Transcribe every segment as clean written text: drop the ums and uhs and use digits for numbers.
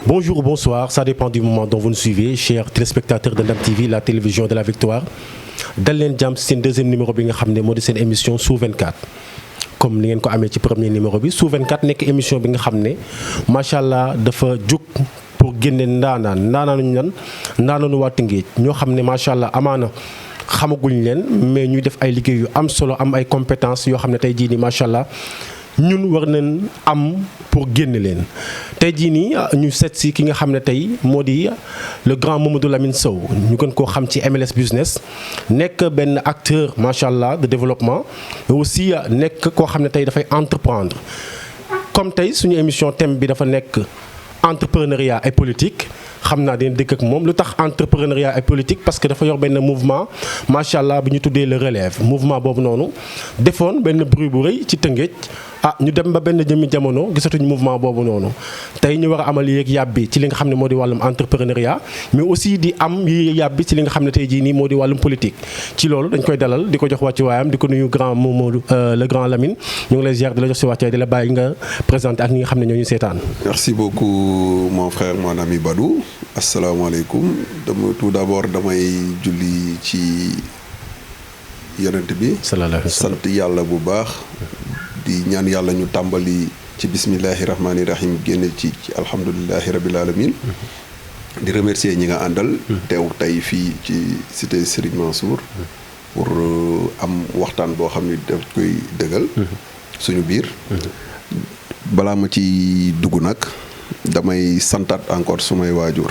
Bonjour ou bonsoir, ça dépend du moment dont vous nous suivez, chers téléspectateurs de Ndam TV, la télévision de la victoire. dal leen jàmm seen deuxième numéro bi nga xam ne moo di seen émission Sous 24 comme ni ngeen ko amee ci premier numéro bi Sous 24 nekk émission bi nga xam ne macha allah dafa jug pour génne ndaanaanuñu nan ndaanaanu waa Tëngéej ñoo xam ne macha allah amaana xamaguñ leen mais ñuy def ay liggéey yu am solo am ay compétences yoo xam ne tey jii nii macha allah ñun war nañ am pour génne leen tey jii nii ñu seet si ki nga xam ne tey moo di le grand Mamadou Lamine Sow ñu gën koo xam ci MLS Business nekk benn acteur macha allah de développement mais aussi nekk koo xam ne tey dafay entreprendre comme tey suñu émission thème bi dafa nekk entrepreneuriat et politique xam naa dina dëkk ak moom lu tax entrepreneuriat et politique parce que dafa yor benn mouvement macha allah bi ñu tuddee le relève mouvement boobu noonu defoon benn bruit bu rëy ci Tëngéej ñu dem ba benn jëmmi jamono gisatuñu mouvement boobu noonu tey ñu war a amal yéeg yàbbi ci li nga xam ne moo di wàllum entrepreneuriat mais aussi di am yéeg yàbbi ci li nga xam ne tey jii nii moo di wàllum politique ci loolu dañ koy dalal di ko jox wàccu waayam di ko nuyu grand Mamadou le grand Lamine ñu ngi lay ziar di la jox si wàccu di la bàyyi nga présenté ak ñi nga xam ne ñoo ñu seetaan. Merci beaucoup mon frère mon ami Badou asalaamaaleykum tout d'abord damay julli ci yonent bi sant yàlla bu baax di ñaan yàlla ñu tàmbali ci bismillahi rahmaani rahim génne ci alhamdulilahi rabil alamin di remercier ñi nga àndal teew tey fii ci cité Serigne Mansour pour am waxtaan boo xam ne daf koy dëggal suñu biir balaa ma ci dugg nag damay santaat encore sumay waajur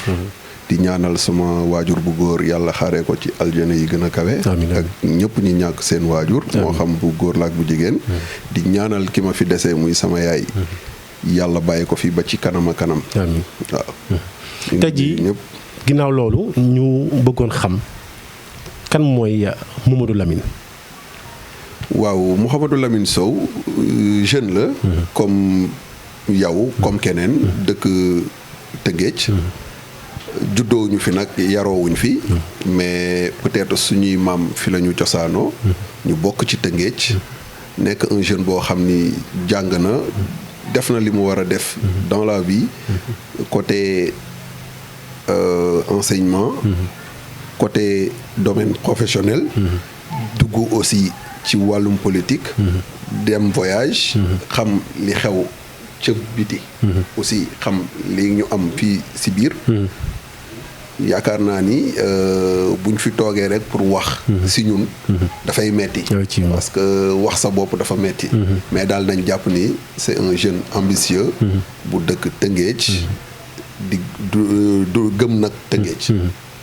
di ñaanal sama waajur bu góor yàlla xaaree ko ci aljana yi gën a kawe ak ñëpp ñi ñàkk seen waajur moo xam bu góor la ak bu jigéen di ñaanal ki ma fi desee muy sama yaay yàlla bàyyi ko fi ba ci kanam a kanam waaw tey jii ñëpp ginnaaw loolu ñu bëggoon xam kan mooy Mamadou Lamine waaw Mouhamadou Lamine Sow jeune la comme yow comme keneen dëkk Tëngéej juddoo ñu fi nag yaroowuñ fi mais peut-être suñuy maam fi la ñu cosaanoo ñu bokk ci Tëngéej nekk un jeune boo xam ni jàng na def na li mu war a def dans la vie côté enseignement côté domaine professionnel dugg aussi ci wàllum politique dem voyage xam li xew ca biti aussi xam li ñu am fii si biir yaakaar naa ni buñ fi toogee rek pour wax si ñun dafay metti parce que wax sa bopp dafa metti mais daal nañ jàpp ni c'est un jeune ambitieux bu dëkk Tëngéej di du gëm nag Tëngéej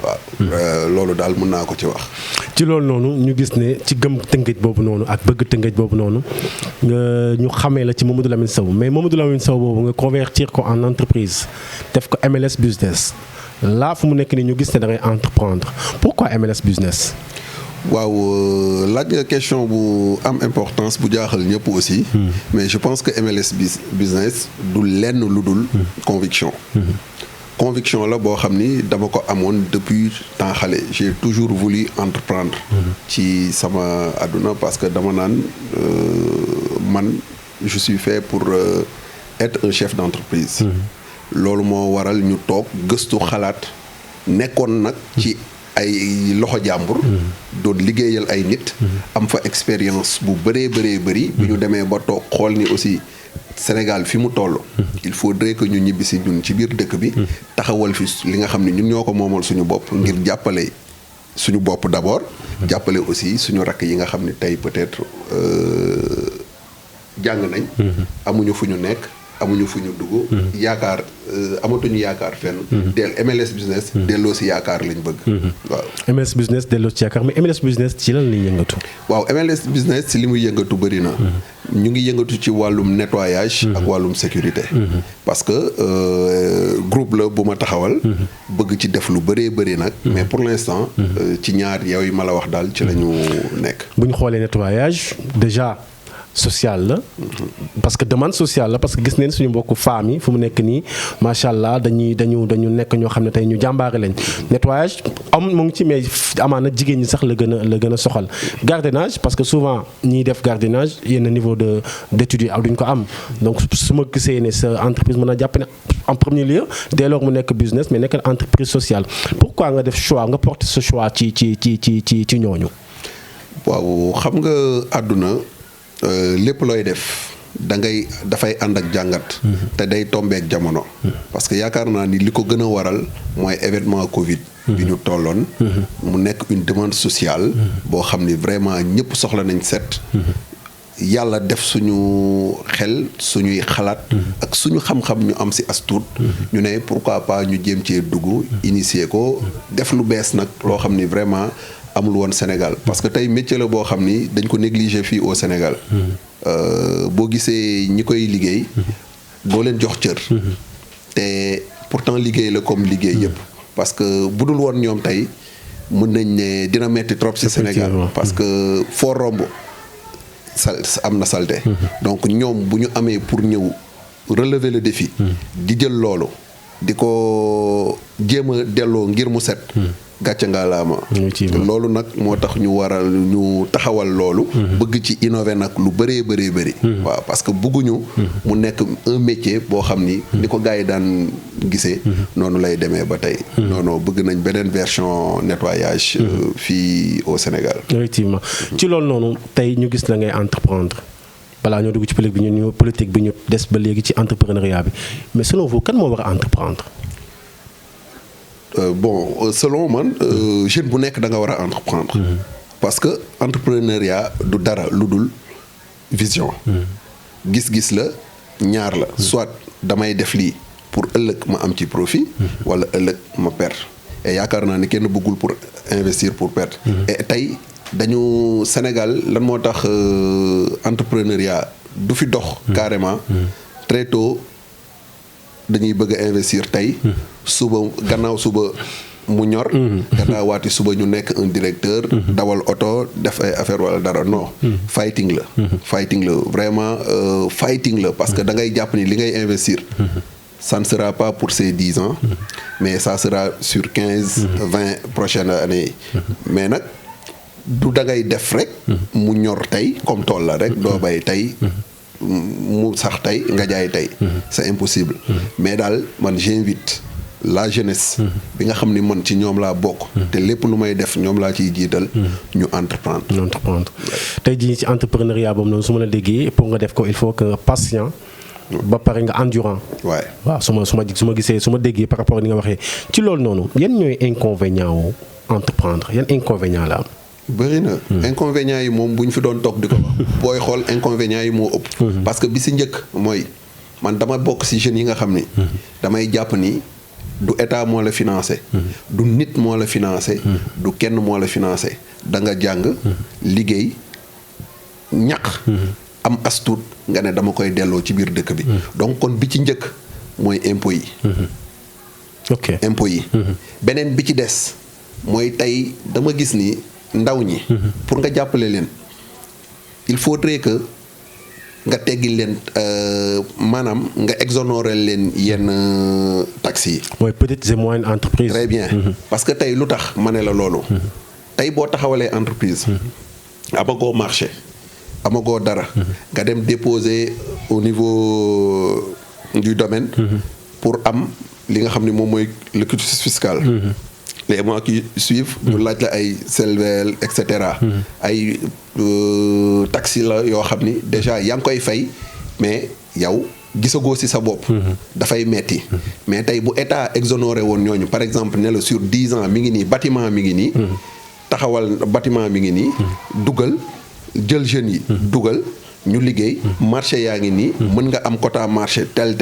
waaw loolu daal mën naa ko ci wax ci loolu noonu ñu gis ne ci gëm Tëngéej boobu noonu ak bëgg Tëngéej boobu noonu ñu xamee la ci Mamadou Lamine Sow mais Mamadou Lamine Sow boobu nga convertir ko en entreprise def ko MLS Business là fu mu nekk nii ñu gis ne da ngay entreprendre pourquoi MLS Business waaw laaj nga question bu am importance bu jaaxal ñëpp aussi mais je pense que MLS Business du lenn lu dul conviction conviction la boo xam ni dama ko amoon depuis temps xale j'ai toujours voulu entreprendre ci sama àdduna parce que dama naan man je suis fait pour être un chef d'entreprise loolu moo waral ñu toog gëstu xalaat nekkoon nag ci ay loxo jàmbur doon liggéeyal ay nit am fa expérience bu bëree bëri bi ñu demee ba toog xool ni aussi Sénégal fi mu toll il faudrait que ñu ñibbisi ñun ci biir dëkk bi taxawal fi li nga xam ne ñun ñoo ko moomal suñu bopp ngir jàppale suñu bopp d'abord jàppale aussi suñu rakk yi nga xam ne tey peut-être jàng nañ amuñu fu ñu nekk amuñu fu ñu dugg yaakaar amatuñu yaakaar fenn del MLS Business delloo si yaakaar lañ bëgg waaw MLS Business delloo si yaakaar mais MLS Business ci lan lay yëngatu waaw MLS Business ci li muy yëngatu bëri na ñu ngi yëngatu ci wàllum nettoyage ak wàllum sécurité parce que groupe la bu ma taxawal bëgg ci def lu bëree bëri nag mais pour l'instant ci ñaar yooyu ma la wax daal ci la ñu nekk bu ñu xoolee nettoyage déjà sociale la parce que demande sociale la parce que gis neen suñu mbokku femmes yi fu mu nekk nii macha allah dañu nekk ñoo xam ne tey ñu jàmbaare lañ nettoyage mu ngi ci mais amaana jigéen ñi sax la gën a soxal gardiennage parce que souvent ñiy def gardiennage yenn niveau d'études yi duñ ko am donc su ma gisee ne sa entreprise mën a jàpp ne en premier lieu dès lors mu nekk business mais nekk entreprise sociale pourquoi nga def choix nga porter ce choix ci ñooñu. waaw xam nga àdduna lépp looy def dafay ànd ak jàngat. te day tombeek jamono. parce que yaakaar naa ni li ko gën a waral mooy événement Covid. bi ñu tolloon. mu nekk une demande sociale. boo xam ni vraiment ñëpp soxla nañ set. yàlla def suñu xel suñuy xalaat. ak suñu xam-xam ñu am ci as tuut. ñu ne pourquoi pas ñu jéem cee dugg initier ko def lu bees nag loo xam ni vraiment. amul woon Sénégal parce que tey métier la boo xam ni dañ ko négliger fii au Sénégal boo gisee ñi koy liggéey doo leen jox cër te pourtant liggéey la comme liggéey yëpp parce que bu dul woon ñoom tey mën nañ ne dina metti trop ci Sénégal parce que foo romb am na salte donc ñoom bu ñu amee pour ñëw relever le défi di jël loolu di ko jéem a delloo ngir mu set gàcce ngaalaama loolu nag moo tax ñu taxawal loolu bëgg ci innover nag lu bëree bëri waaw parce que bëgguñu mu nekk un métier boo xam ni ko gars yi daan gisee noonu lay demee ba tey non bëgg nañ beneen version nettoyage fii au Sénégal effectivement ci loolu noonu tey ñu gis la ngay entreprendre balaa ñoo dugg ci politique bi ñu des ba léegi ci entrepreneuriat bi mais selon vous kan moo war a entreprendre selon man jeune bu nekk da nga war a entreprendre parce que entrepreneuriat du dara lu dul vision gis-gis la ñaar la soit damay def lii pour ëllëg ma am ci profit wala ëllëg ma perdre et yaakaar naa ne kenn bëggul pour investir pour perdre et tey dañu Sénégal lan moo tax entrepreneuriat du fi dox carrément très tôt dañuy bëgg a investir tey suba gannaaw suba mu ñor gannaaw waati suba ñu nekk un directeur dawal oto def ay affaire wala dara non fighting la vraiment fighting la parce que da ngay jàpp ni li ngay investir ça ne sera pas pour ces 10 ans mais ça sera sur 15-20 prochaines années mais nag du da ngay def rek mu ñor tey comme tool la rek doo bay tey mu sax tey nga jaay tey c'est impossible mais daal man j'invite la jeunesse bi nga xam ni man ci ñoom laa bokk te lépp lu may def ñoom laa ciy jiital ñu entreprendre tey jii ci entrepreneuriat boobu noonu su ma la déggee pour nga def ko il faut que patient ba pare nga endurant waaw su ma déggee par rapport ni nga waxee ci loolu noonu yan ñooy inconvénient wu entreprendre yan inconvénient la am bëri na inconvénients yi moom bu ñu fi doon toog di ko wax booy xool inconvénients yi moo ëpp parce que bi si njëkk mooy man dama bokk si jeunes yi nga xam ni damay jàpp ni du état moo la financé du nit moo la financé du kenn moo la financé da nga jàng liggéey ñaq am astuut nga ne dama koy delloo ci biir dëkk bi donc kon bi ci njëkk mooy impôt yi impôt yi beneen bi ci des mooy tey dama gis ni ndaw ñi pour nga jàppale leen il faudrait que nga teggil leen maanaam nga exonérer leen yenn taxes yi mooy petites et moyennes entreprises très bien parce que tey lu tax ma ne la loolu tey boo taxawalee entreprise amagoo marché amagoo dara nga dem déposer au niveau du domaine pour am li nga xam ne moom mooy le quitus fiscal les mois qui suivent ñu laaj la ay CLVL et cetera ay taxi la yoo xam ni déjà yaa ngi koy fay mais yow gisagoo ci sa bopp dafay metti mais tey bu état exonéré woon ñooñu par exemple ne la sur 10 ans mi ngi nii bâtiment mi ngi nii taxawal bâtiment mi ngi nii dugal jël jeunes yi dugal ñu liggéey marché yaa ngi nii mën nga am quota marché tel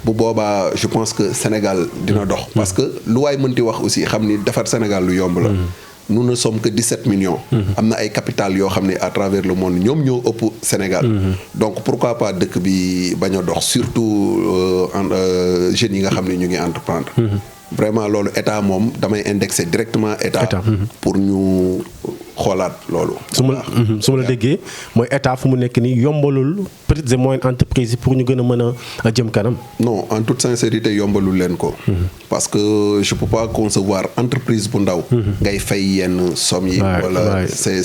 bu boobaa je pense que Sénégal dina dox parce que lu waay mënti wax aussi xam ni defar Sénégal lu yomb la nous ne sommes que 17 millions am na ay capital yoo xam ne à travers le monde ñoom ñoo ëpp Sénégal donc pourquoi pas dëkk bi bañ a dox surtout jeunes yi nga xam ne ñu ngi entreprendre vraiment loolu état moom damay indexer directement état pour ñu xoolaat loolu. su ma la déggee mooy état fu mu nekk nii yombalul petites et moyennes entreprises yi pour ñu gën a mën a jëm kanam. non en toute sincérité yombalul leen ko. parce que je peux pas concevoir entreprise bu ndaw. ngay fay yenn somme yi. wala c'est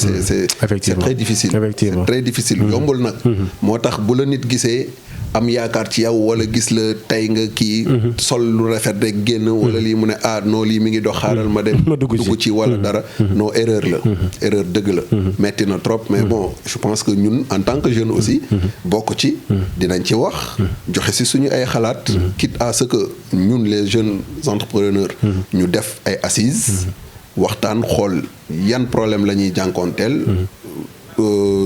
très difficile. effectivement c'est très difficile yombul nag. moo tax bu la nit gisee am yaakaar ci yow wala gis la tey nga kii. sol lu rafet rek génn wala lii mu ne non lii mi ngi dox xaaral ma dem. dugg ci wala dara. non erreur la. erreur dëgg la. metti na trop mais bon je pense que ñun en tant que jeune aussi. bokk ci dinañ ci wax. joxe si suñu ay xalaat. quitte à ce que ñun les jeunes entrepreneurs. ñu def ay assises. waxtaan xool yan problème la ñuy jànkoonteel.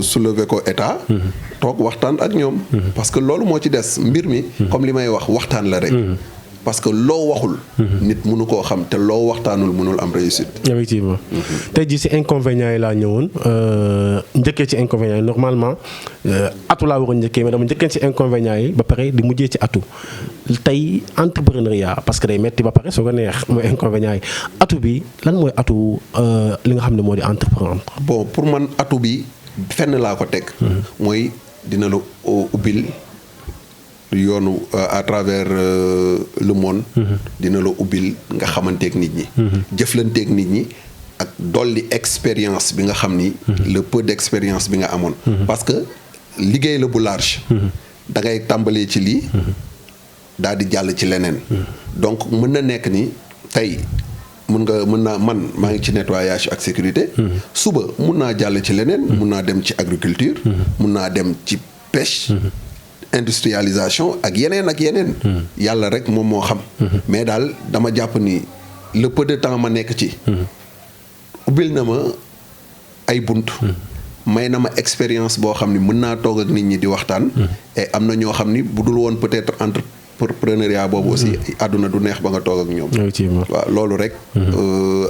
soulever ko état. toog waxtaan ak ñoom. parce que loolu moo ci des mbir mi. comme li may wax waxtaan la rek. parce que loo waxul. nit mënu koo xam te loo waxtaanul mënul am réussite. effectivement tey jii si inconvénients yi laa ñëwoon njëkkee ci inconvénients yi normalement atu laa waroon njëkkee mais dama njëkkee ci inconvénients yi ba pare di mujjee ci atu tey entrepreneuriat parce que day metti ba pare soo ko neex mooy inconvénients yi atu bi lan mooy atu li nga xam ne moo di entreprendre. bon pour man atu bi fenn laa ko teg. mooy dina la ubbil. yoonu à travers le monde. dina la ubbil nga xamanteeg nit ñi. jëflanteeg nit ñi ak dolli expérience bi nga xam ni. le peu d'expérience bi nga amoon. parce que liggéey la bu large. da ngay tàmbalee ci lii. daal di jàll ci leneen. donc mën na nekk ni tey mën naa man maa ngi ci nettoyage ak sécurité. suba mun naa jàll ci leneen. mun naa dem ci agriculture. mun naa dem ci pêche. industrialisation ak yeneen. yàlla rek moom moo xam. mais daal dama jàpp ni le peu de temps ma nekk ci. ubbil na ma ay bunt. may na ma expérience boo xam ni mën naa toog ak nit ñi di waxtaan. et am na ñoo xam ni bu dul woon peut-être entrepreneuriat boobu aussi àdduna du neex ba nga toog ak ñoom. effectivement waaw loolu rek.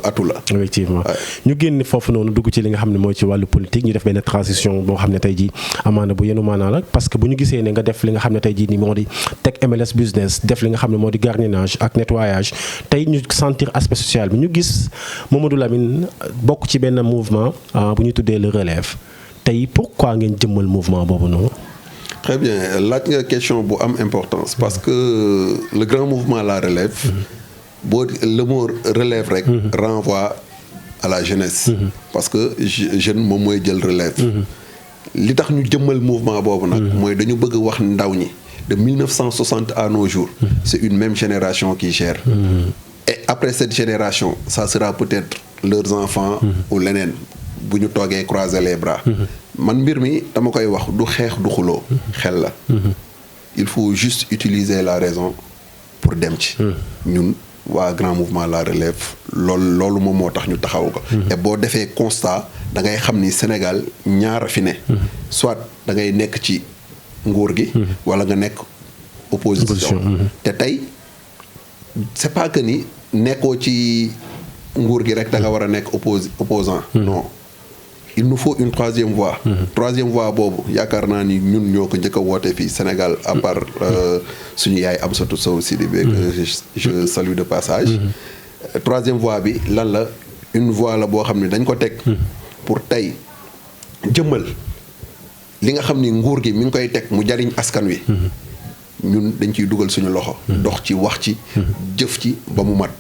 atu la. effectivement ñu génn foofu noonu dugg ci li nga xam ne mooy ci wàllu politique ñu def benn transition boo xam ne tey jii amaana bu yenu maanaa la parce que bu ñu gisee ne nga def li nga xam ne tey jii nii moo di teg MLS business def li nga xam ne moo di gardiennage ak nettoyage tey ñu sentir aspect social bi ñu gis Mamadou Lamine bokk ci benn mouvement bu ñu tuddee le relève tey pourquoi ngeen jëmmal mouvement boobu noonu. très bien laaj nga question bu am importance parce que le grand mouvement la relève boo le mot relève rek renvoie à la jeunesse parce que jeune moom mooy jël relève li tax ñu jëmmal mouvement boobu nag mooy dañu bëgg wax ndaw ñi de 1960 à nos jours c'est une même génération qui gère et après cette génération ça sera peut-être leurs enfants ou leneen bu ñu toogee croiser les bras man mbir mi dama koy wax du xeex du xuloo xel la il faut juste utiliser la raison pour dem ci ñun waa grand mouvement la relève loolu moom moo tax ñu taxaw ko et boo defee constat da ngay xam ni Sénégal ñaar a fi ne soit da ngay nekk ci nguur gi wala nga nekk opposition te tey c'est pas que ni nekkoo ci nguur gi rek da nga war a nekk opposant non il nous faut une troisième voie troisième voie boobu yaakaar naa ni ñun ñoo ko njëkk a woote fii Sénégal à part suñu yaay Amsatou Sow Sidibé que je salue de passage troisième voie bi lan la une voie la boo xam ne dañ ko teg pour tey jëmmal li nga xam ni nguur gi mi ngi koy teg mu jariñ askan wi ñun dañ ciy dugal suñu loxo dox ci wax ci jëf ci ba mu mat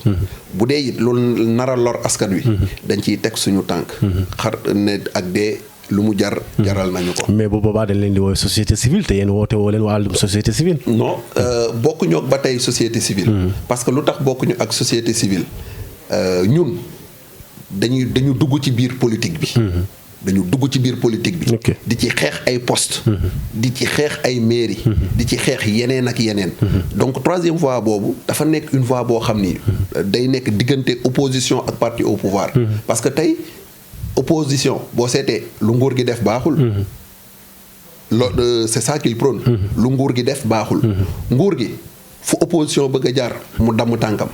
bu dee it loolu nara lor askan wi dañ ciy teg suñu tànk xar ne ak dee lu mu jaral nañu ko mais bu boobaa dañ leen di woowee société civile te yéen woote woo leen wàllum société civile non bokkuñu ak ba tey société civile parce que lu tax bokkuñu ak société civile ñun dañu dugg ci biir politique bi dañu dugg ci biir politique bi di ci xeex ay poste di ci xeex ay mairie di ci xeex yeneen ak yeneen donc troisième voie boobu dafa nekk une voie boo xam ni day nekk diggante opposition ak parti au pouvoir parce que tey opposition boo seetee lu nguur gi def baaxul c'est ça qu'il prône lu nguur gi def baaxul nguur gi fu opposition bëgg a jaar mu damm tànkam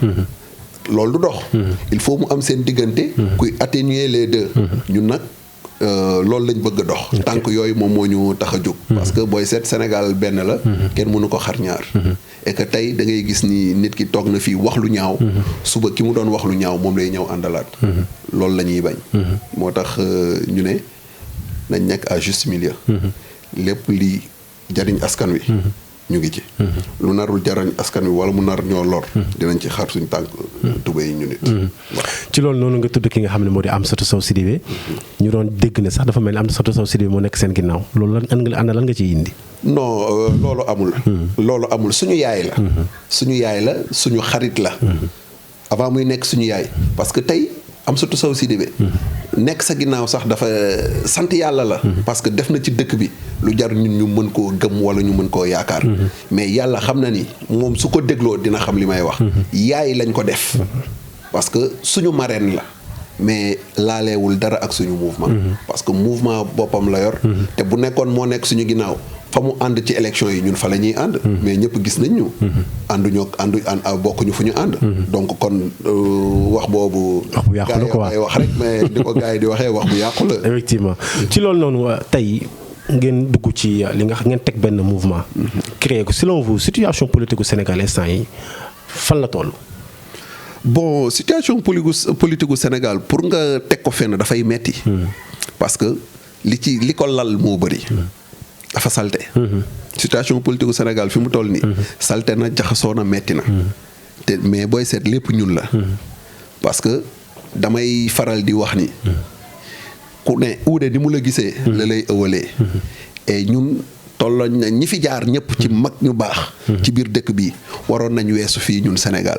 loolu du dox il faut mu am seen diggante kuy atténuer les deux ñun nag loolu lañ bëgg a dox. tànk yooyu moom moo ñu tax a jóg. parce que booy seet Sénégal benn la. kenn mënu ko xar ñaar. et que tey da ngay gis ni nit ki toog na fii wax lu ñaaw. suba ki mu doon wax lu ñaaw moom lay ñëw àndalaat. loolu la ñuy bañ. moo tax ñu ne nañ nekk à juste milieu. lépp li jariñ askan wi. ñu ngi ci. lu narul jarañ askan wi wala mu nar ñoo lor. dinañ ci xar suñu tànk tubéy ñu nit. ci loolu noonu nga tudd ki nga xam ne moo di Amsatou Sow Sidibé ñu doon dégg ne sax dafa mel ni Amsatou Sow Sidibé moo nekk seen ginnaaw loolu lan nga ciy indi. non loolu amul. loolu amul suñu yaay la. suñu yaay la suñu xarit la. avant muy nekk suñu yaay parce que tey Amsatou Sow Sidibé nekk sa ginnaaw sax dafa sant yàlla la. parce que def na ci dëkk bi lu jar ñun ñu mën koo gëm wala ñu mën koo yaakaar. mais yàlla xam na ni moom su ko dégloo dina xam li may wax. yaay lañ ko def. parce que suñu marraine la. mais laaleewul dara ak suñu mouvement. parce que mouvement boppam la yor. te bu nekkoon moo nekk suñu ginnaaw fa mu ànd ci élection yi ñun fa la ñuy ànd. mais ñëpp gis nañ ñu. ànduñoo bokkuñu fu ñu ànd. donc kon wax boobu. wax bu yàqu la quoi wax rek mais di ko gars yi di waxee wax bu yàqu la. effectivement ci loolu noonu tey ngeen dugg ci li nga ngeen teg benn mouvement. créé ko selon vous situation politique gu Sénégal instant yi fan la toll. bon situation politique gu Sénégal pour nga teg ko fenn dafay metti parce que li ko lal moo bëri. dafa salte. situation politique gu Sénégal fi mu toll nii. salte na jaxasoo na metti na. te mais booy seet lépp ñun la. parce que damay faral di wax ni. ku ne uude di mu la gisee. la lay ëwalee. et ñun tolloñ na ñi fi jaar ñëpp ci mag ñu baax. ci biir dëkk bi waroon nañ weesu fii ñun Sénégal.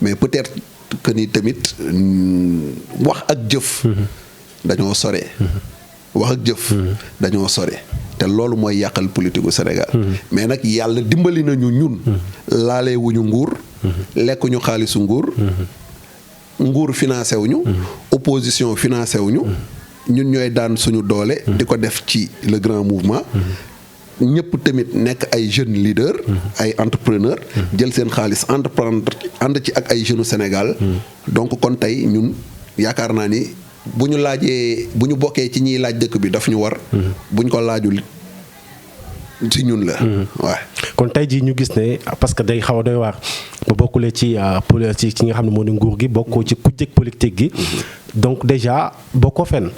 mais peut-être que ni tamit wax ak jëf. dañoo sore. wax ak jëf. dañoo sore. te loolu mooy yàqal politique gu Sénégal. mais nag yàlla dimbali nañu ñun. laalee wuñu nguur. lekkuñu xaalisu nguur. nguur financé wuñu. opposition financé wuñu. ñun ñooy daan suñu doole. di ko def ci le grand mouvement. ñëpp tamit nekk ay jeunes leaders. ay entrepreneurs. jël seen xaalis entreprendre ànd ci ak ay jeunes Sénégal. donc kon tey ñun yaakaar naa ni bu ñu laajee bu ñu bokkee ci ñiy laaj dëkk bi daf ñu war. bu ñu ko laajul ci ñun la. waaw kon tey jii ñu gis ne parce que day xaw a doy waar ba bokkulee ci ci nga xam ne moo di nguur gi bokkoo ci kujjeg politique gi. donc déjà bokkoo fenn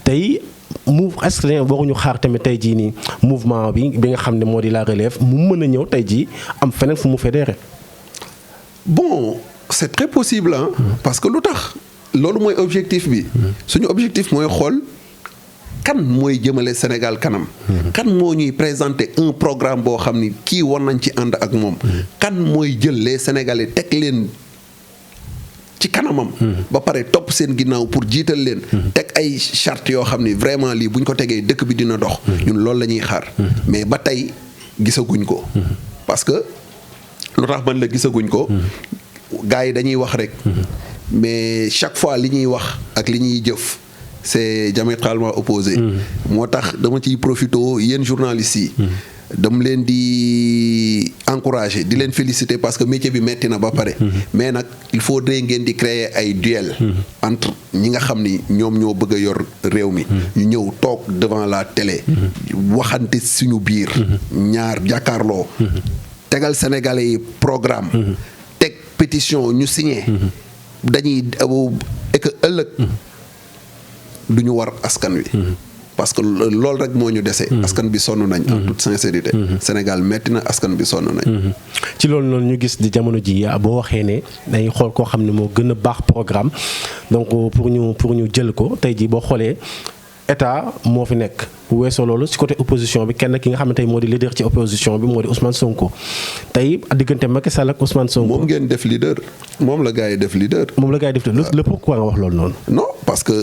tey. est-ce que waruñu xaar tamit tey jii nii mouvement bi nga xam ne moo di la relève mu mën a ñëw tey jii am feneen fu mu fédéré. bon c'est très possible hein. parce que lu tax loolu mooy objectif bi. suñu objectif mooy xool kan mooy jëmale Sénégal kanam. kan moo ñuy présenter un programme boo xam ni kii war nañ ci ànd ak moom. kan mooy jël les Sénégalais teg leen ci kanamam. ba pare topp seen ginnaaw pour jiital leen. teg ay charte yoo xam ni vraiment lii bu ñu ko tegee dëkk bi dina dox. ñun loolu la ñuy xaar. mais ba tey gisaguñ ko. parce que lu tax man la gisaguñ ko. gars yi dañuy wax rek. mais chaque fois li ñuy wax ak li ñuy jëf c'est diamétralement opposé. moo tax dama ciy profité yéen journalistes yi. dama leen di encourager di leen féliciter parce que métier bi metti na ba pare. mais nag il faudrait ngeen di créer ay duel entre ñi nga xam ni ñoom ñoo bëgg a yor réew mi. ñu ñëw toog devant la télé. waxante suñu biir. ñaar jàkkaarloo. tegal Sénégalais yi programme. teg pétition ñu signé. dañuy et que ëllëg du ñu war askan wi. parce que loolu rek moo ñu dese. askan bi sonn nañ. en toute sincérité. Sénégal metti na askan bi sonn nañ. ci loolu noonu ñu gis di jamono ji boo waxee ne dañuy xool koo xam ne moo gën a baax programme donc pour ñu jël ko tey jii boo xoolee état moo fi nekk bu weesoo loolu ci côté opposition bi kenn ki nga xam ne tey moo di leader ci opposition bi moo di Ousmane Sonko tey diggante Macky Sall ak Ousmane Sonko. moom ngeen def leader moom la gars yi def leader. moom la gars yi def leader le pourquoi nga wax loolu noonu. non parce que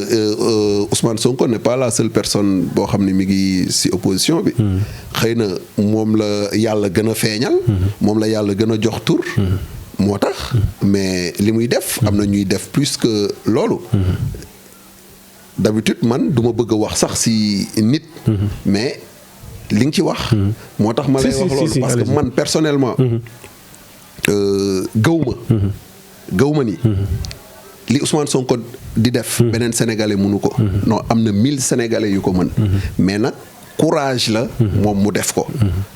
Ousmane Sonko n'est pas la seule personne boo xam ne mi ngi ci opposition bi. xëy na moom la yàlla gën a feeñal. moom la yàlla gën a jox tur. moo tax mais li muy def am na ñuy def plus que loolu. d'habitude man du ma bëgg a wax sax ci nit. mais li nga ci wax. moo tax ma lay wax loolu parce que man personnellement. gëw ma ni li Ousmane Sonko di def beneen sénégalais mënu ko non am na 1000 sénégalais yu ko mën mais nag courage la moom mu def ko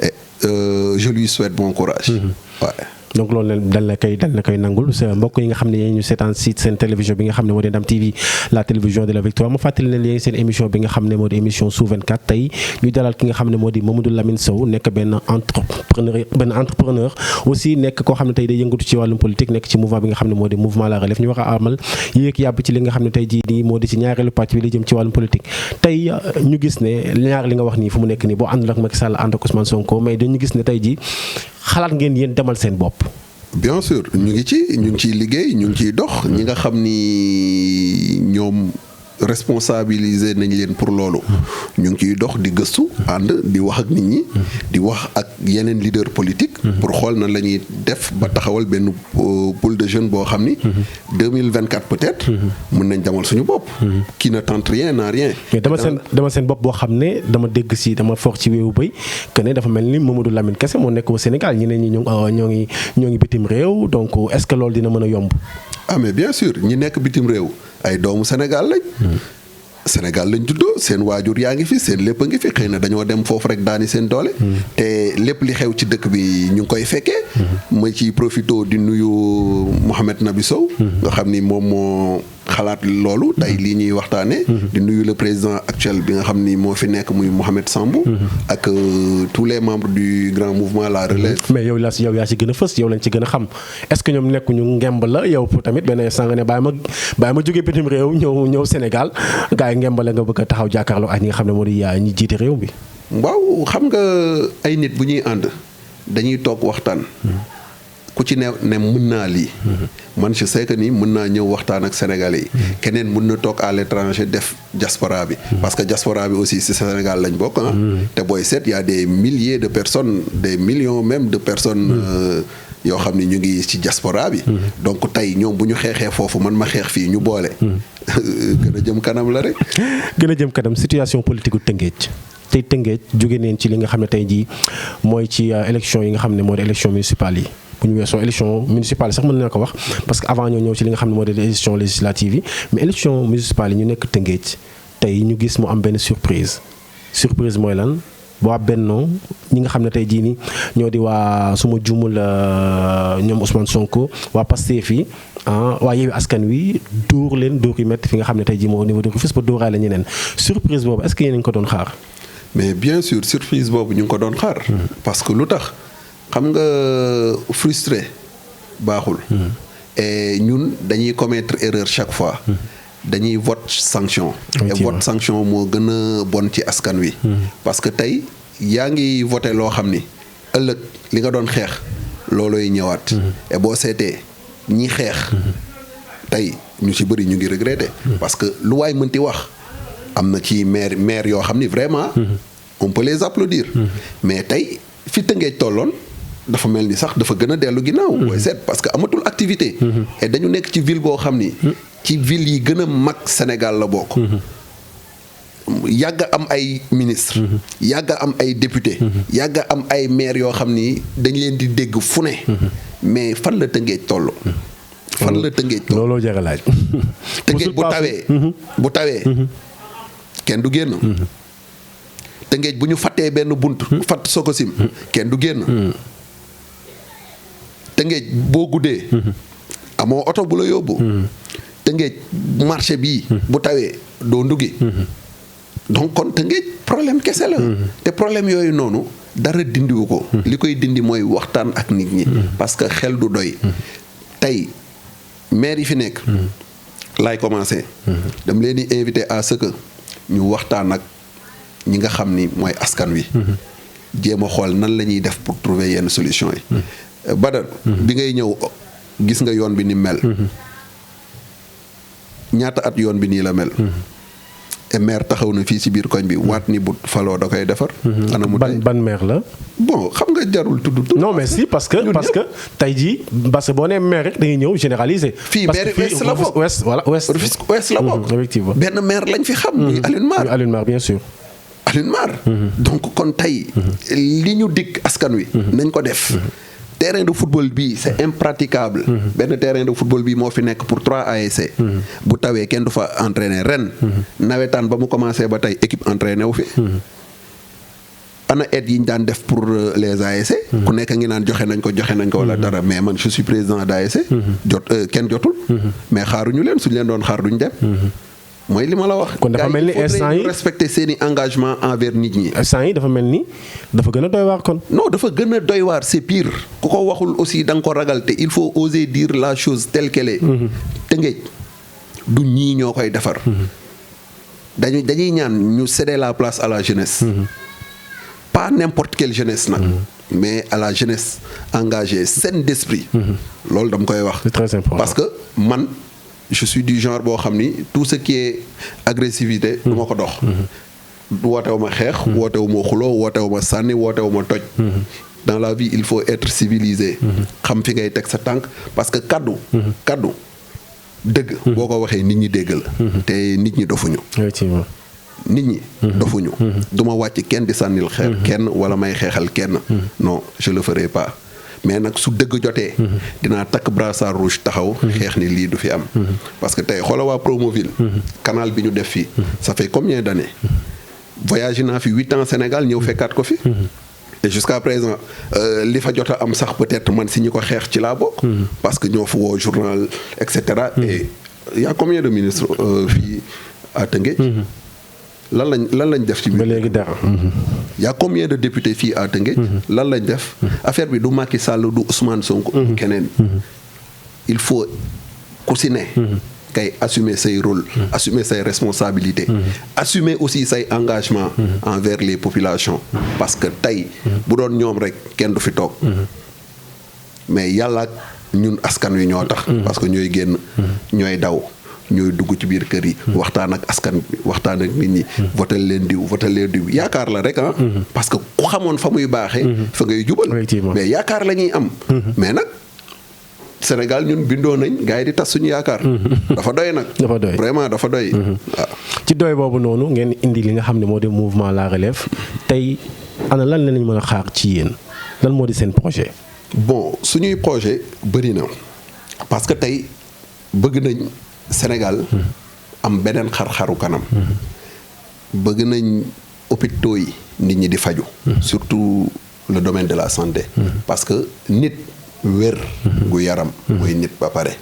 et je lui souhaite bon courage ouais. donc loolu dal na koy nangul sa mbokk yi nga xam ne yéen ñu seetaan si seen télévision bi nga xam ne moo di Ndam TV la télévision de la victoire ma fàttali ne léegi seen émission bi nga xam ne moo di émission Sous 24 tey ñu dalal ki nga xam ne moo di Mamadou Lamine Sow nekk benn entrepreneur aussi nekk koo xam ne tey day yëngatu ci wàllum politique nekk ci mouvement bi nga xam ne moo di mouvement la relève ñu war a amal yéeg yàbb ci li nga xam ne tey jii nii moo di ci ñaareelu pàcc bi li jëm ci wàllum politique tey ñu gis ne ñaar li nga wax nii fu mu nekk nii boo àndul ak Macky Sall ànd ak Ousmane Sonko mais dañu gis ne tey jii xalaat ngeen yéen demal seen bopp. bien sûr ñu ngi ciy liggéey ñu ngi ciy dox ñi nga xam ni ñoom responsabiliser nañ leen pour loolu ñu ngi ciy dox di gëstu ànd di wax ak nit ñi di wax ak yeneen leader politique pour xool na la ñuy def ba taxawal benn pool de jeunes boo xam ni 2024 peut-être mën nañ demal suñu bopp qui ne tente rien n'a rien mais dama seen bopp boo xam ne dama dégg si dama foog ci wéewu bëy que ne dafa mel ni Mamadou Lamine kese moo nekk au Sénégal ñeneen ñi ñoo ngi bitim réew donc est-ce que loolu dina mën a yomb ah mais bien sûr ñi nekk bitim réew ay doomu Sénégal lañ Sénégal lañ juddoo seen waajur yaa ngi fi seen lépp a ngi fi xëy na dañoo dem foofu rek daani seen doole te lépp li xew ci dëkk bi ñu ngi koy fekkee ma ci profito di nuyu Mouhamed Nabi Sow nga xam ni moom moo xalaat loolu tey lii ñuy waxtaane di nuyu le président actuel bi nga xam ni moo fi nekk muy Mohamed Sambou ak tous les membres du grand mouvement la relève mais yow yaa ci gën a fës yow lañ ci gën a xam est-ce que ñoom nekkuñu ngemb la yow pour tamit benn instant nga ne bàyyi ma jógee bitim réew ñëw Sénégal gars yi ngemb la nga bëgg a taxaw jàkkaarloo ak ñi nga xam ne moo di ñi jiite réew bi waaw xam nga ay nit bu ñuy ànd dañuy toog waxtaan ku ci ne mën naa lii man je sais que ni mën naa ñëw waxtaan ak sénégalais yi keneen mën na toog à l'étranger def diaspora bi parce que diaspora bi aussi ci Sénégal lañ bokk te booy seet y a des milliers de personnes des millions même de personnes yoo xam ni ñu ngi ci diaspora bi donc tey ñoom bu ñu xeexee foofu man ma xeex fii ñu boole gën a jëm kanam la rek gën a jëm kanam situation politique u Tëngéej tey Tëngéej jóge neen ci li nga xam ne tey jii mooy ci élection yi nga xam ne moo di élection municipale yi bu ñu weesoo élection municipale sax mën na ko wax parce que avant ñoo ñëw ci li nga xam ne moo di élection législative yi mais élection municipale yi ñu nekk Tëngéej tey ñu gis mu am benn surprise mooy lan waa Benno ñi nga xam ne tey jii nii ñoo di waa suma juumul ñoom Ousmane Sonko waa Pastef yi waa Yewwi Askan Wi dóor leen dóor yu métti fi nga xam ne tey jii moo au niveau de Rufisque ba dóoraale la ñeneen surprise boobu est-ce que yéen a ngi ko doon xaar. mais bien sûr surprise boobu ñu ngi ko doon xaar. parce que lu tax xam nga frustré baaxul. et ñun dañuy commettre erreur chaque fois. dañuy vote sanction. et vote sanction moo gën a bon ci askan wi. parce que tey yaa ngi voté loo xam ni ëllëg li nga doon xeex loolooy ñëwaat. et boo seetee ñi xeex. tey ñu ci bëri ñu ngi regretté. parce que lu waay mënti wax am na ci maire yoo xam ni vraiment. on peut les applaudir. mais tey fi Tëngéej tolloon dafa mel ni sax dafa gën a dellu ginnaaw. booy seet parce que amatul activité. et dañu nekk ci ville boo xam ni. ci ville yi gën a mag Sénégal la bokk. yàgg am ay ministre yàgg am ay député yàgg am ay maire yoo xam ni dañ leen di dégg fu ne. mais fan la Tëngéej toll. fan la Tëngéej toll looloo jar a laaj. Tëngéej bu tawee kenn du génn. Tëngéej bu ñu fàttee benn bunt. fàtt Sococim kenn du génn. Tëngéej boo guddee. amoo oto bu la yóbbu. Tëngéej marché bii. bu tawee doo nduggi. donc kon Tëngéej problème kese la. te problème yooyu noonu dara dindiwu ko. li koy dindi mooy waxtaan ak nit ñi. parce que xel du doy. tey maire yi fi nekk. laay commencé. dama leen di invité à ce que ñu waxtaan ak ñi nga xam ni mooy askan wi. jéem a xool nan la ñuy def pour trouver yenn solution yi. Badar bi ngay ñëw gis nga yoon bi ni mel. ñaata at yoon bi nii la mel. et maire taxaw na fii ci biir koñ bi waat ni bu faloo da koy defar. ana mu ban maire la. bon xam nga jarul tudd. non mais si parce que tey jii parce que boo nee maire rek dañuy ñëw généraliser. fii maire ouest la bokk ouest voilà ouest. ouest la bokk. effectivement benn maire lañ fi xam. muy Alioune Mar Alioune Mar bien sûr. Alioune Mar. donc kon tey li ñu dikk askan wi. nañ ko def. terrain de football bi c'est impraticable. benn terrain de football bi moo fi nekk pour 3 ASC. bu tawee kenn du fa entraîner ren. nawetaan ba mu commencé ba tey équipe entraîné wu fi. ana aide yi ñu daan def pour les ASC. ku nekk ngi naan joxe nañ ko wala dara mais man je suis président d'ASC. kenn jotul. mais xaaruñu leen suñu leen doon xaar duñ dem. mooy li ma la wax. kon dafa mel ni instant yi respecter seeni engagement envers nit ñi. instant yi dafa mel ni dafa gën a doy waar kon. non dafa gën a doy waar c'est pire. ku ko waxul aussi da nga ko ragal te il faut oser dire la chose telle qu'elle est. Tëngéej du ñii ñoo koy defar. dañuy ñaan ñu céder la place à la jeunesse. pas n'importe quelle jeunesse nag. mais à la jeunesse engagée saine d'esprit. loolu dama koy wax. C'est très important. parce que man je suis du genre boo xam ni tout ce qui est agressivité. du ma ko dox. wootewu ma xeex. wootewu ma xuloo wootewu ma sànni wootewu ma toj. dans la vie il faut être civilisé. xam fi ngay teg sa tànk parce que kaddu dëgg. boo ko waxee nit ñi dégg la. te nit ñi dofuñu. effectivement. nit ñi dofuñu. du ma wàcc kenn di sànnil xeer kenn wala may xeexal kenn. non je le ferai pas. mais nag su dëgg jotee. dinaa takk brassard rouge taxaw. xeex ni lii du fi am. parce que tey xoola waa Promoville. canal bi ñu def fii. ça fait combien d'années. voyagé naa fi 8 ans Sénégal ñëw fekkaat ko fi. et jusqu'à présent li fa jot a am sax peut-être man si ñi ko xeex ci laa bokk. parce que ñoo fa woo journal et cetera. et y a combien de ministres fii à Tëngéej. lan lañ def ci ba léegi dara. y a combien de députés fii à Tëngéej. lan lañ def. affaire bi du Macky Sall du Ousmane Sonko. keneen. il faut ku si ne. kay assumer say rôle. assumer say responsabilités. assumer aussi say engagement envers les populations. parce que tey bu doon ñoom rek kenn du fi toog. mais yàlla ak ñun askan wi ñoo tax. parce que ñooy génn. ñooy daw. ñooy dugg ci biir kër yi. waxtaan ak askan bi waxtaan ak nit ñi. votal leen diw yaakaar la rek ah. parce que ku xamoon fa muy baaxee. fa ngay jubal. mais yaakaar la ñuy am. mais nag Sénégal ñun bindoo nañ gars yi di tas suñu yaakaar. dafa doy nag. dafa doy vraiment dafa doy. waaw ci doy boobu noonu ngeen indi li nga xam ne moo di mouvement La Relève tey ana lan lañ mën a xaar ci yéen lan moo di seen projet. bon suñuy projet bëri na parce que tey bëgg nañ. Sénégal am beneen xar-xaru kanam. bëgg nañ hôpitaux yi nit ñi di faju surtout le domaine de la santé. parce que nit wér gu yaram mooy nit ba pare.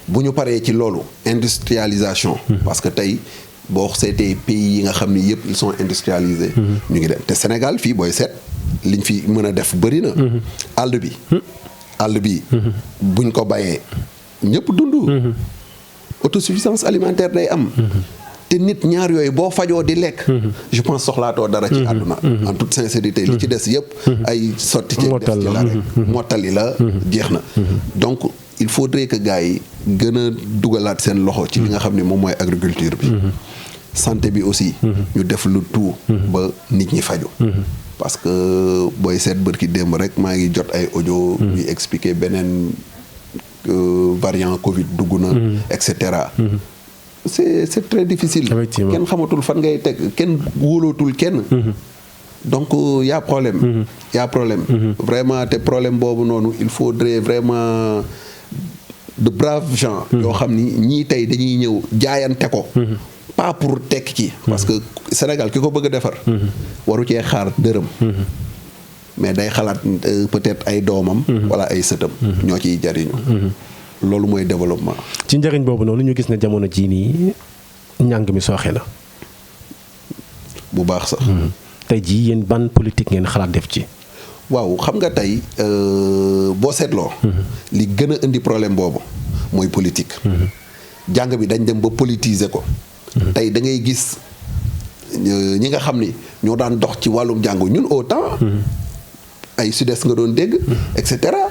bu ñu paree ci loolu industrialisation. parce que tey boo seetee pays yi nga xam ni yëpp ils sont industrialisés. ñu ngi dem te Sénégal fii booy seet liñ fi mën a def bëri na. àll bi buñ ko bayee ñëpp dund. autosuffisance alimentaire day am. te nit ñaar yooyu boo fajoo di lekk. je pense soxlaatoo dara ci àdduna. en toute sincérité li ci des yëpp. ay sotti ci def ci la rek. mottali la jeex na. donc il faudrait que gars yi gën a dugalaat seen loxo ci li nga xam ne moom mooy agriculture bi. santé bi aussi. ñu def lu tout ba nit ñi faju parce que booy seet bërki démb rek maa ngi jot ay audio. ñuy expliquer beneen. variant Covid dugg na. et cetera. c'est très difficile. kenn xamatul fan ngay teg kenn wóolootul kenn. donc y a problème. vraiment te problème boobu noonu il faudrait vraiment de braves gens. yoo xam ni ñii tey dañuy ñëw jaayante ko. pas pour tekk ci. parce que Sénégal ki ko bëgg a defar. waru cee xaar dërëm. mais day xalaat peut-être ay doomam. wala ay sëtam. ñoo ciy jariñu. loolu mooy développement. ci njëriñ boobu noonu ñu gis ne jamono jii nii njàng mi sooxe na. bu baax sax. tey jii yéen ban politique ngeen xalaat def ci. waaw xam nga tey boo seetloo. li gën a indi problème boobu mooy politique. jàng bi dañ dem ba politiser ko. tey da ngay gis ñi nga xam ni ñoo daan dox ci wàllum jàng ñun au temps. ay sud-est nga doon dégg. et cetera.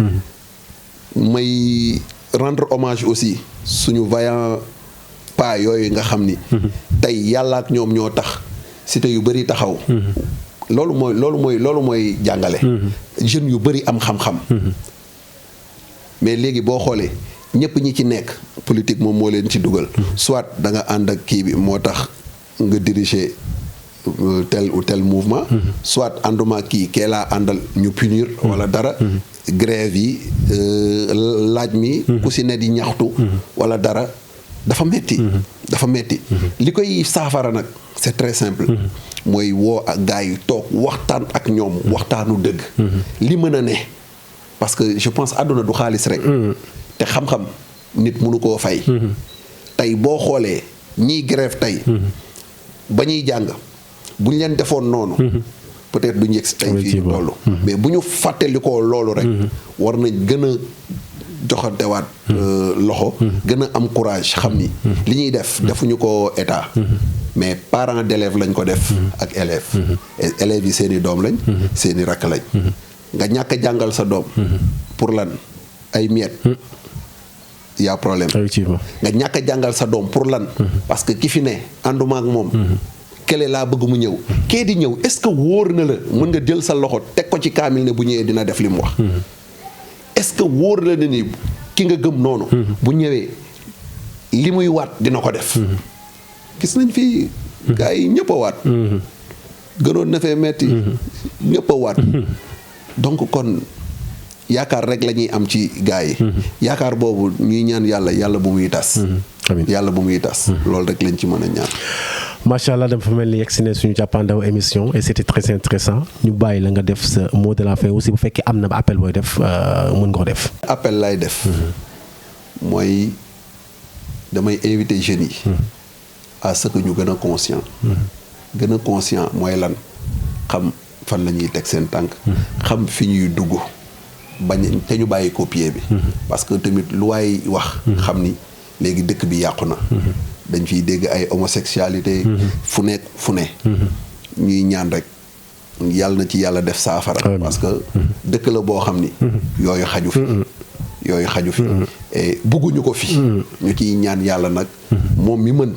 may rendre hommage aussi suñu vaillant pas yooyu nga xam ni. tey yàlla ak ñoom ñoo tax cité yu bëri taxaw. loolu mooy jàngale. jeunes yu bëri am xam-xam. mais léegi boo xoolee ñëpp ñi ci nekk politique moom moo leen ci dugal. soit da nga ànd ak kii bi moo tax nga diriger tel ou tel mouvement soit ànduma kii kee laa àndal ñu punir wala dara grève yi laaj mi ku si ne di ñaxtu wala dara dafa metti li koy saafara nag c'est très simple mooy woo ak gars yi toog waxtaan ak ñoom waxtaanu dëgg li mën a ne parce que je pense àdduna du xaalis rek te xam-xam nit mënu koo fay tey boo xoolee ñiy grève tey ba ñuy jàng bu ñu leen defoon noonu peut-être duñu yegg si tey fii ñu toll mais bu ñu fàttalikoo loolu rek war nañ gën a joxantewaat loxo gën a am courage xam ni li ñuy def defuñu ko état mais parents d'élèves lañ ko def ak élèves élèves yi seeni doom lañ seeni rakk lañ nga ñàkk a jàngal sa doom pour lan ay miettes y a problème nga ñàkk a jàngal sa doom pour lan parce que ki fi ne ànduma ak moom kele laa bëgg mu ñëw kee di ñëw est-ce que wóor na la mën nga jël sa loxo teg ko ci kaamil ne bu ñëwee dina def li mu wax est-ce que wóor la ne ni ki nga gëm noonu bu ñëwee li muy waat dina ko def gis nañ fi gars yi ñëpp a waat gënoon na fee metti ñëpp a waat donc kon yaakaar rek la ñuy am ci gars yi yaakaar boobu ñuy ñaan yàlla bu muy tas yàlla bu muy tas loolu rek lañ ci mën a ñaan macha allah dafa mel ni yegg si ne suñu jàppandaw émission et c'était très intéressant ñu bàyyi la nga def sa mot de la fin aussi bu fekkee am na ba appel booy def mën nga ko def appel lay def mooy damay inviter jeunes yi à ce que ñu gën a conscient mooy lan xam fan la ñuy teg seen tànk xam fi ñuy dugg bañ te ñu bàyyi copier bi parce que tamit lu waay wax xam ni léegi dëkk bi yàqu na dañ fiy dégg ay homosexualité fu ne ñuy ñaan rek yàlla na ci yàlla def saafara parce que dëkk la boo xam ni yooyu xaju fi et bugguñu ko fi ñu ciy ñaan yàlla nag moom mi mën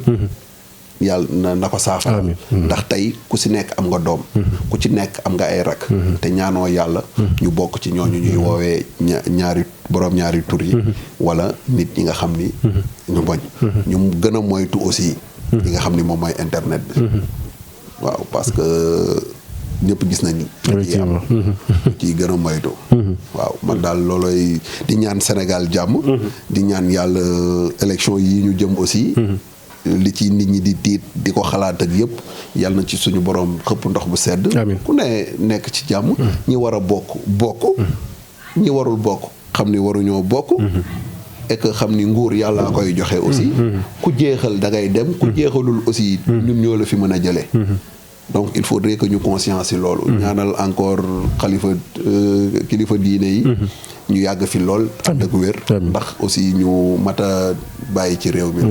yàlla na ko saafara ndax tey ku si nekk am nga doom ku ci nekk am nga ay rak te ñaanoo yàlla ñu bokk ci ñooñu ñuy woowee boroom ñaari tur yi wala nit ñi nga xam ni ñu bañ ñu gën a moytu aussi li nga xam ni moom mooy internet bi waaw parce que ñëpp gis nañ ci am ci gën a moytu waaw man daal looloy di ñaan Sénégal jàmm di ñaan yàlla élection yi ñu jëm aussi li ci nit ñi di tiit di ko xalaat ak yëpp yàlla na ci suñu borom xëpp ndox bu sedd ku ne nekk ci jàmm ñi war a bokk ñi warul bokk xam ni waruñoo bokk et que xam ni nguur yàlla koy joxe aussi ku jeexal da ngay dem ku jeexalul aussi ñun ñoo la fi mën a jëlee donc il faudrait que ñu conscience ci loolu ñaanal encore kilifa diine yi ñu yàgg fi lool ànd ak wér ndax aussi ñu mat a bàyyi ci réew mi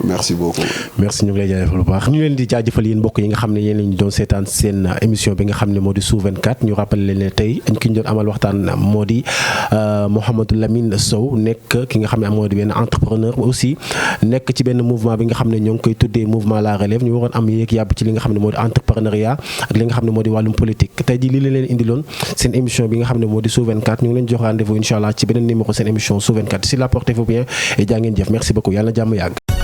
merci beaucoup. merci ñu ngi lay jaajëfal bu baax ñu leen di jaajëfal yéen mbokk yi nga xam ne yéen lañu doon seetaan seen émission bi nga xam ne moo di Sous 24 ñu rappelé leen ne tey ki ñu doon amal waxtaan moo di Mouhamadou Lamine Sow nekk ki nga xam ne moo di benn entrepreneur aussi nekk ci benn mouvement bi nga xam ne ñoo ngi koy tuddee mouvement La Relève ñu waroon am yéeg yàbb ci li nga xam ne moo di entrepreneuriat ak li nga xam ne moo di wàllum politique tey jii lii la leen indiloon seen émission bi nga xam ne moo di Sous 24 ñu ngi leen jox rendez-vous incha allah ci beneen numéro seen émission Sous 24 d'ici là portez-vous bien et jaa ngeen jëf merci beaucoup yàlla na jàmm yàgg